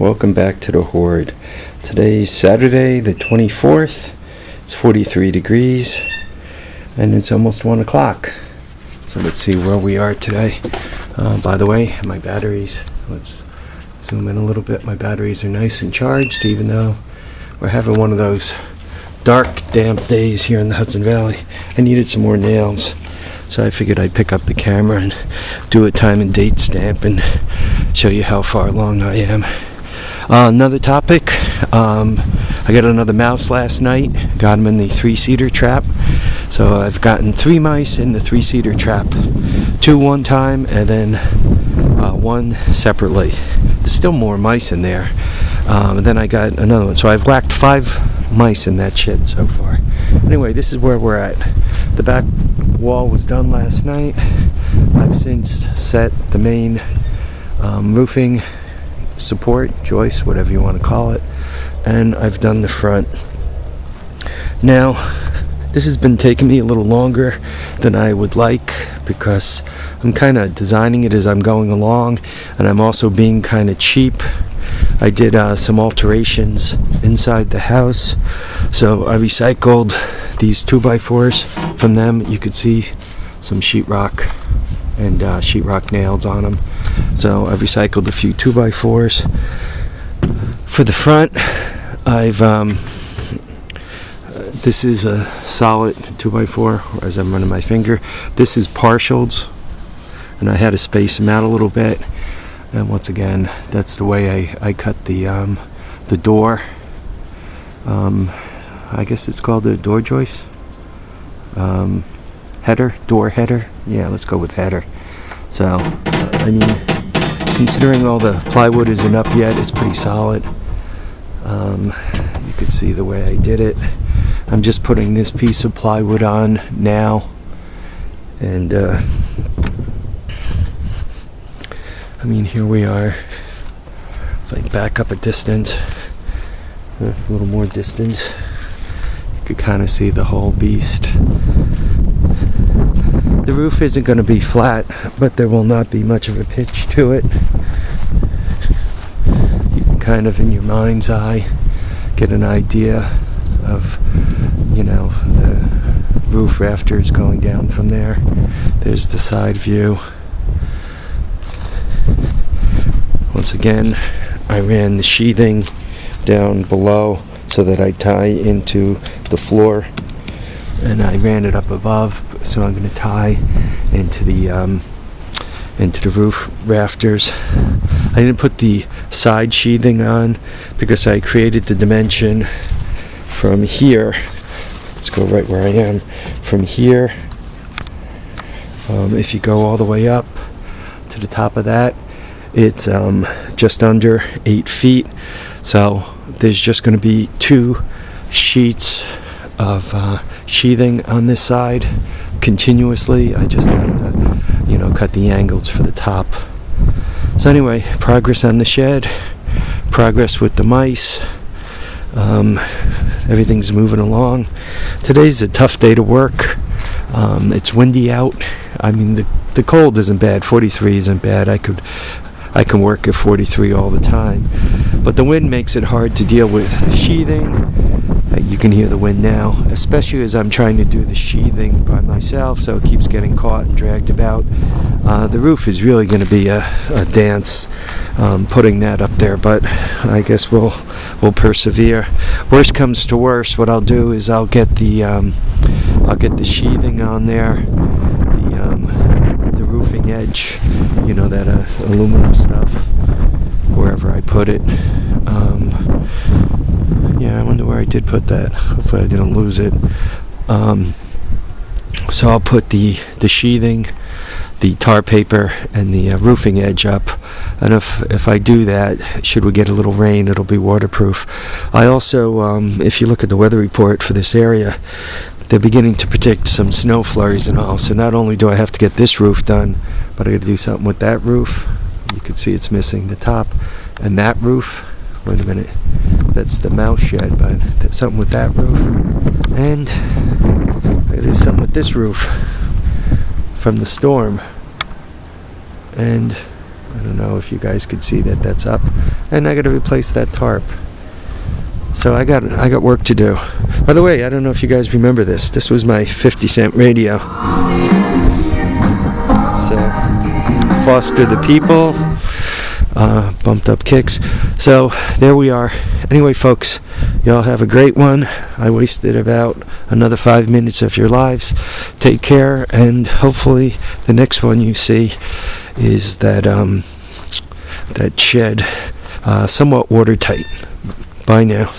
welcome back to the Horde. Today's Saturday the 24th. It's 43 degrees and it's almost 1 o'clock. So let's see where we are today. By the way, my batteries, let's zoom in a little bit. My batteries are nice and charged, even though we're having one of those dark, damp days here in the Hudson Valley. I needed some more nails, so I figured I'd pick up the camera and do a time and date stamp and show you how far along I am. Another topic, I got another mouse last night. Got him in the 3-seater trap. So I've gotten 3 mice in the 3-seater trap. 2 one time and then 1 separately. There's still more mice in there. And then I got another one. So I've whacked 5 mice in that shed so far. Anyway, this is where we're at. The back wall was done last night. I've since set the main roofing support, joist, whatever you want to call it, and I've done the front. Now, this has been taking me a little longer than I would like because I'm kind of designing it as I'm going along, and I'm also being kind of cheap. I did some alterations inside the house, so I recycled these 2x4s from them. You could see some sheetrock and sheetrock nails on them. So I've recycled a few 2x4s. For the front, I've this is a solid 2x4 as I'm running my finger. This is partials, and I had to space them out a little bit. And once again, that's the way I cut the door. I guess it's called a door joist. Header, door header. Yeah, let's go with header. So, I mean, considering all the plywood isn't up yet, it's pretty solid. You can see the way I did it. I'm just putting this piece of plywood on now, and I mean, here we are. If I back up a distance, a little more distance, you could kind of see the whole beast. The roof isn't going to be flat, but there will not be much of a pitch to it. You can kind of, in your mind's eye, get an idea of, you know, the roof rafters going down from there. There's the side view. Once again, I ran the sheathing down below so that I tie into the floor, and I ran it up above, so I'm going to tie into the roof rafters. I didn't put the side sheathing on because I created the dimension from here. Let's go right where I am. From here, if you go all the way up to the top of that, it's just under 8 feet. So there's just going to be 2 sheets of sheathing on this side continuously. I just have to, you know, cut the angles for the top. So anyway, progress on the shed, progress with the mice. Everything's moving along. Today's a tough day to work. It's windy out. I mean, the cold isn't bad. 43 isn't bad. I can work at 43 all the time, but the wind makes it hard to deal with sheathing. You can hear the wind now, especially as I'm trying to do the sheathing by myself, so it keeps getting caught and dragged about. The roof is really going to be a dance, putting that up there, but I guess we'll persevere. Worst comes to worst, what I'll do is I'll get the sheathing on there, the roofing edge, you know, that aluminum stuff, wherever I put it. Yeah, I wonder where I did put that. Hopefully I didn't lose it. So I'll put the sheathing, the tar paper, and the roofing edge up. And if I do that, should we get a little rain, it'll be waterproof. I also, if you look at the weather report for this area, they're beginning to predict some snow flurries and all. So not only do I have to get this roof done, but I got to do something with that roof. You can see it's missing the top, and that roof. Wait a minute, that's the mouse shed, but there's something with that roof, and I gotta do something with this roof from the storm, and I don't know if you guys could see that that's up. And I got to replace that tarp. So I got work to do. By the way, I don't know if you guys remember this. This was my 50-cent radio. So, Foster the People, bumped up kicks. So, there we are. Anyway, folks, y'all have a great one. I wasted about another 5 minutes of your lives. Take care, and hopefully the next one you see is that shed, somewhat watertight. Bye now.